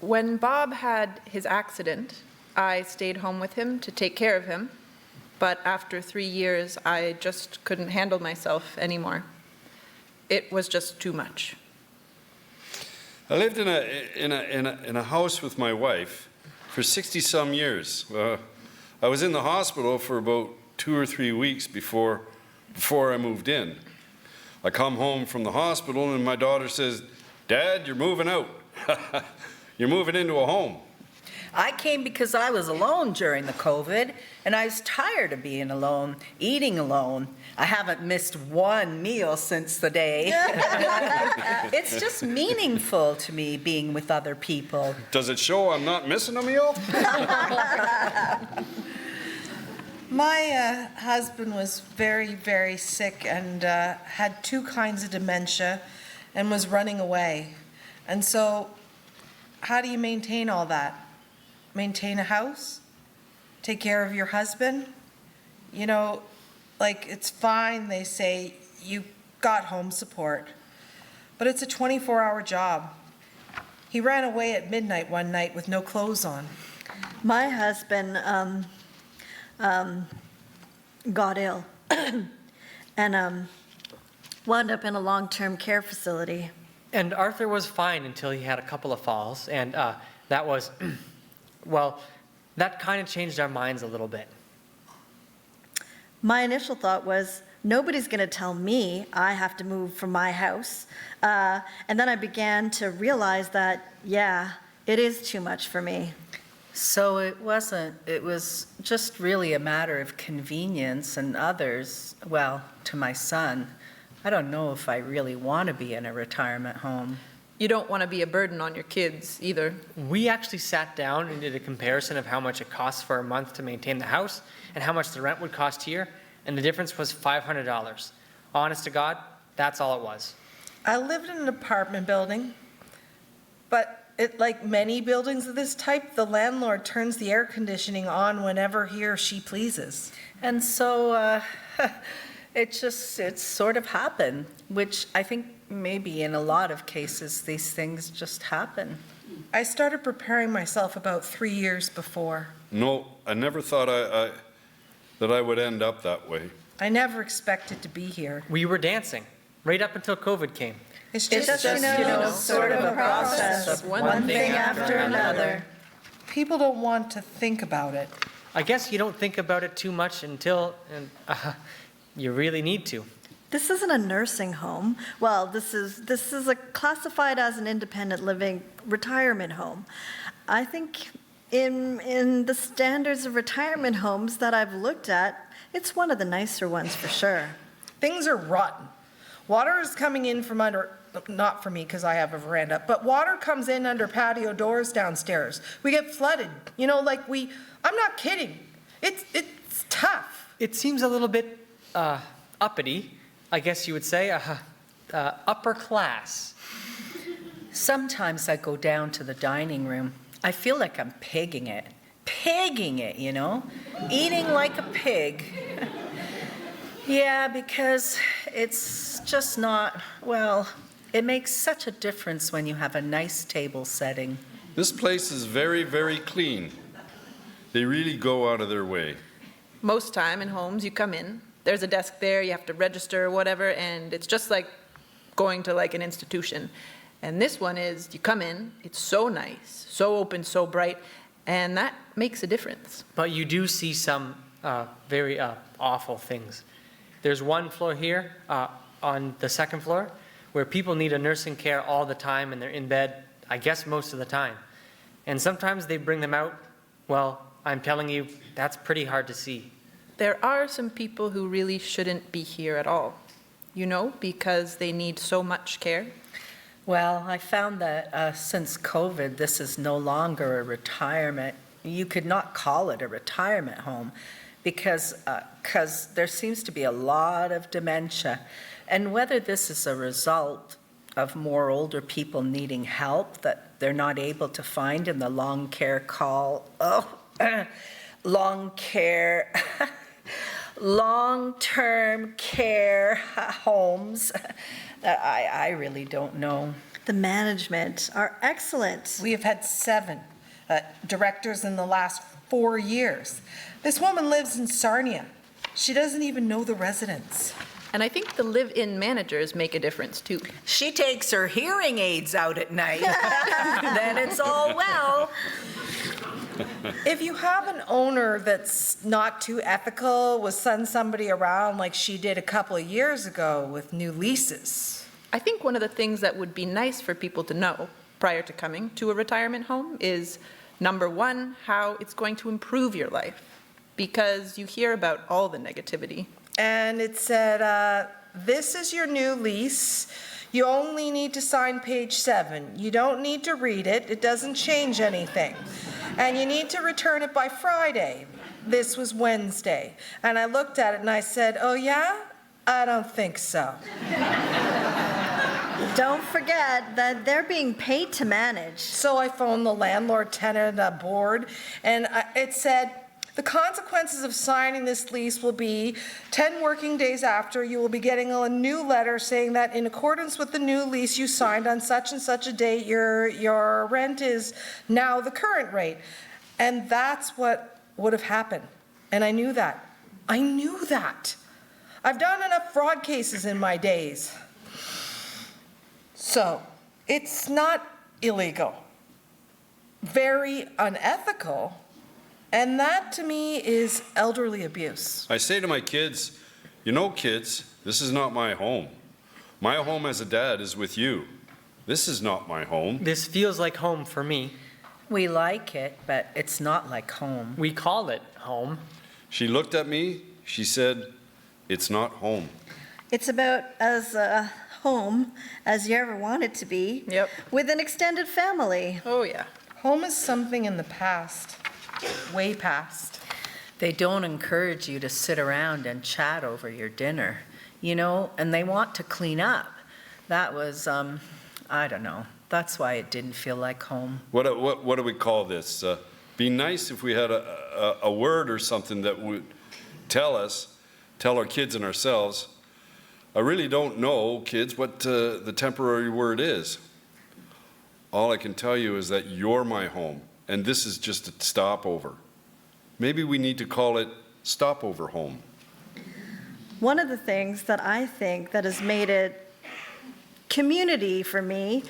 When Bob had his accident, I stayed home with him to take care of him, but after 3 years, I just couldn't handle myself anymore. It was just too much. I lived in a house with my wife for 60-some years. I was in the hospital for about 2 or 3 weeks before I moved in. I come home from the hospital and my daughter says, "Dad, you're moving out. You're moving into a home." I came because I was alone during the COVID, and I was tired of being alone, eating alone. I haven't missed one meal since the day. It's just meaningful to me being with other people. Does it show I'm not missing a meal? My husband was very, very sick and had 2 kinds of dementia and was running away. And so, how do you maintain all that? Maintain a house? Take care of your husband? You know, like, it's fine, they say, you got home support. But it's a 24-hour job. He ran away at midnight one night with no clothes on. My husband got ill and wound up in a long-term care facility. And Arthur was fine until he had a couple of falls, and that was, well, that kind of changed our minds a little bit. My initial thought was, nobody's going to tell me I have to move from my house. And then I began to realize that, yeah, it is too much for me. So it was just really a matter of convenience, and others, well, to my son, I don't know if I really want to be in a retirement home. You don't want to be a burden on your kids either. We actually sat down and did a comparison of how much it costs for a month to maintain the house and how much the rent would cost here, and the difference was $500. Honest to God, that's all it was. I lived in an apartment building, but like many buildings of this type, the landlord turns the air conditioning on whenever he or she pleases. And so it's sort of happened, which I think maybe in a lot of cases these things just happen. I started preparing myself about 3 years before. No, I never thought that I would end up that way. I never expected to be here. We were dancing right up until COVID came. It's It's just, just, sort of a process of one thing after another. People don't want to think about it. I guess you don't think about it too much until you really need to. This isn't a nursing home. Well, this is classified as an independent living retirement home. I think in the standards of retirement homes that I've looked at, it's one of the nicer ones for sure. Things are rotten. Water is coming in from under, not for me because I have a veranda, but water comes in under patio doors downstairs. We get flooded. You know, like I'm not kidding. It's tough. It seems a little bit uppity, I guess you would say, upper class. Sometimes I go down to the dining room. I feel like I'm pigging it, you know, eating like a pig. Yeah, because it's just not, well, it makes such a difference when you have a nice table setting. This place is very, very clean. They really go out of their way. Most time in homes, you come in, there's a desk there, you have to register or whatever, and it's just like going to like an institution. And this one is, you come in, it's so nice, so open, so bright, and that makes a difference. But you do see some very awful things. There's one floor here on the second floor where people need a nursing care all the time and they're in bed, I guess most of the time. And sometimes they bring them out. Well, I'm telling you, that's pretty hard to see. There are some people who really shouldn't be here at all, you know, because they need so much care. Well, I found that since COVID, this is no longer a retirement. You could not call it a retirement home because there seems to be a lot of dementia. And whether this is a result of more older people needing help that they're not able to find in the long-term care homes, I really don't know. The management are excellent. We have had 7 directors in the last 4 years. This woman lives in Sarnia. She doesn't even know the residents. And I think the live-in managers make a difference too. She takes her hearing aids out at night. Then it's all well. If you have an owner that's not too ethical, will send somebody around like she did a couple of years ago with new leases. I think one of the things that would be nice for people to know prior to coming to a retirement home is, number one, how it's going to improve your life, because you hear about all the negativity. And it said, this is your new lease. You only need to sign page 7. You don't need to read it. It doesn't change anything. And you need to return it by Friday. This was Wednesday. And I looked at it and I said, oh yeah? I don't think so. Don't forget that they're being paid to manage. So I phoned the landlord-tenant board, and it said, the consequences of signing this lease will be 10 working days after, you will be getting a new letter saying that in accordance with the new lease you signed on such and such a date, your rent is now the current rate. And that's what would have happened. And I knew that. I knew that. I've done enough fraud cases in my days. So, it's not illegal. Very unethical. And that, to me, is elderly abuse. I say to my kids, you know, kids, this is not my home. My home as a dad is with you. This is not my home. This feels like home for me. We like it, but it's not like home. We call it home. She looked at me, she said, it's not home. It's about as home as you ever want it to be. Yep. With an extended family. Oh, yeah. Home is something in the past, way past. They don't encourage you to sit around and chat over your dinner, you know, and they want to clean up. That was, I don't know. That's why it didn't feel like home. What do we call this? Be nice if we had a word or something that would tell our kids and ourselves, I really don't know, kids, what the temporary word is. All I can tell you is that you're my home, and this is just a stopover. Maybe we need to call it stopover home. One of the things that I think that has made it community for me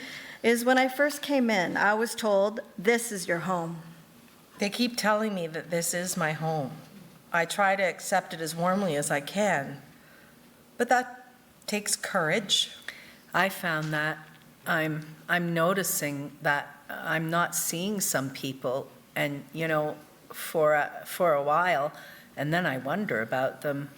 is when I first came in, I was told, this is your home. They keep telling me that this is my home. I try to accept it as warmly as I can, but that takes courage. I found that I'm noticing that I'm not seeing some people, and, you know, for a while, and then I wonder about them.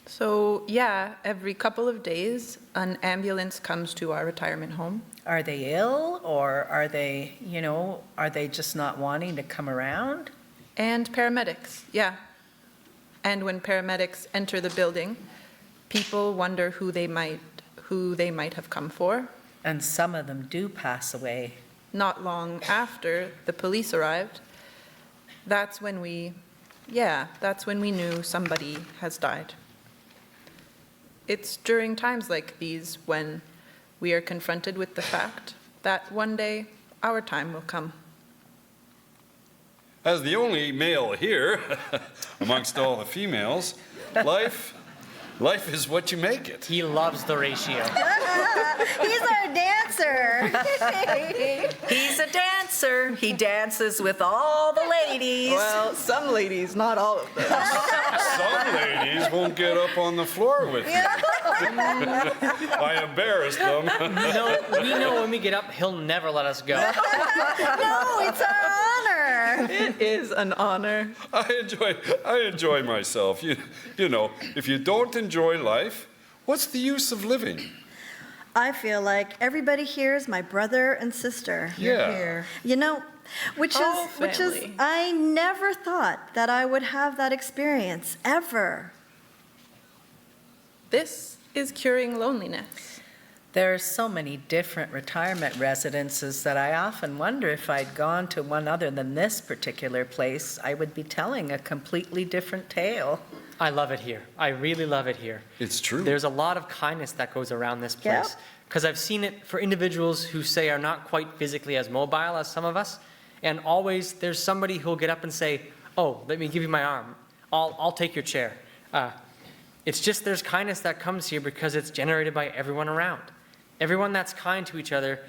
So, yeah, every couple of days, an ambulance comes to our retirement home. Are they ill, or are they, you know, are they just not wanting to come around? And paramedics, yeah. And when paramedics enter the building, people wonder who they might have come for. And some of them do pass away. Not long after the police arrived, that's when we knew somebody has died. It's during times like these when we are confronted with the fact that one day our time will come. As the only male here, amongst all the females, life is what you make it. He loves the ratio. He's our dancer. He's a dancer. He dances with all the ladies. Well, some ladies, not all of them. Some ladies won't get up on the floor with me. I embarrass them. No, we know when we get up, he'll never let us go. No, it's our honor. It is an honor. I enjoy myself. You know, if you don't enjoy life, what's the use of living? I feel like everybody here is my brother and sister. Yeah. Here. You know, which is, family. I never thought that I would have that experience, ever. This is curing loneliness. There are so many different retirement residences that I often wonder if I'd gone to one other than this particular place, I would be telling a completely different tale. I love it here. I really love it here. It's true. There's a lot of kindness that goes around this place. because I've seen it for individuals who say are not quite physically as mobile as some of us, and always there's somebody who'll get up and say, oh, let me give you my arm. I'll take your chair. It's just there's kindness that comes here because it's generated by everyone around. Everyone that's kind to each other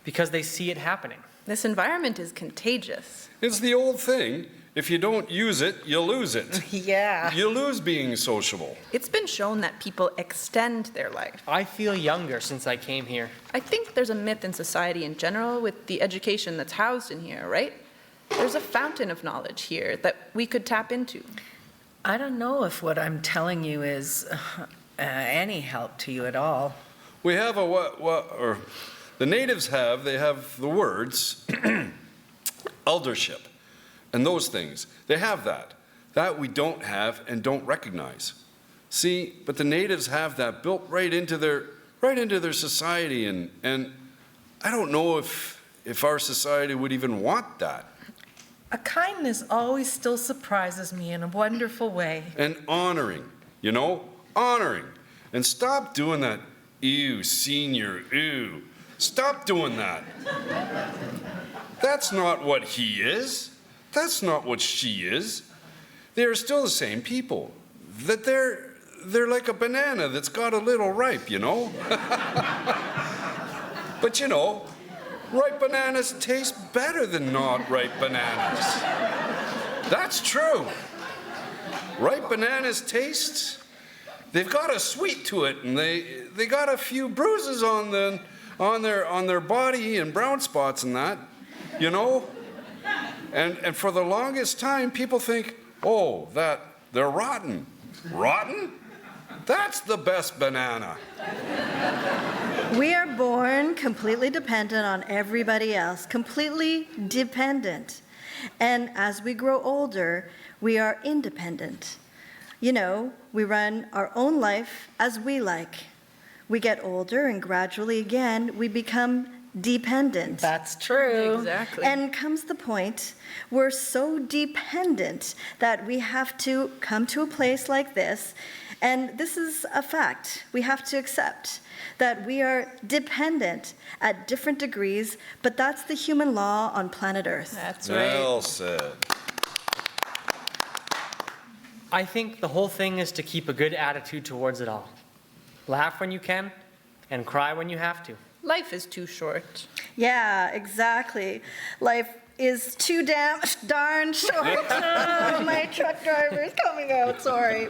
because they see it happening. This environment is contagious. It's the old thing, if you don't use it, you lose it. Yeah. You lose being sociable. It's been shown that people extend their life. I feel younger since I came here. I think there's a myth in society in general with the education that's housed in here, right? There's a fountain of knowledge here that we could tap into. I don't know if what I'm telling you is any help to you at all. We have or the natives have the words eldership and those things. They have that. That we don't have and don't recognize. See, but the natives have that built right into their society, and I don't know if our society would even want that. A kindness always still surprises me in a wonderful way. And honoring, honoring. And stop doing that, ew, senior, ew. Stop doing that. That's not what he is. That's not what she is. They are still the same people. That they're like a banana that's got a little ripe, But ripe bananas taste better than not ripe bananas. That's true. Ripe bananas they've got a sweet to it, and they got a few bruises on their body and brown spots and that, And for the longest time, people think, oh, that they're rotten. Rotten? That's the best banana. We are born completely dependent on everybody else, completely dependent. And as we grow older, we are independent. We run our own life as we like. We get older, and gradually again, we become dependent. That's true. Exactly. And comes the point we're so dependent that we have to come to a place like this, and this is a fact. We have to accept that we are dependent at different degrees, but that's the human law on planet Earth. That's right. Well said. I think the whole thing is to keep a good attitude towards it all. Laugh when you can, and cry when you have to. Life is too short. Yeah, exactly. Life is too darn short. Oh, my truck driver is coming out, sorry.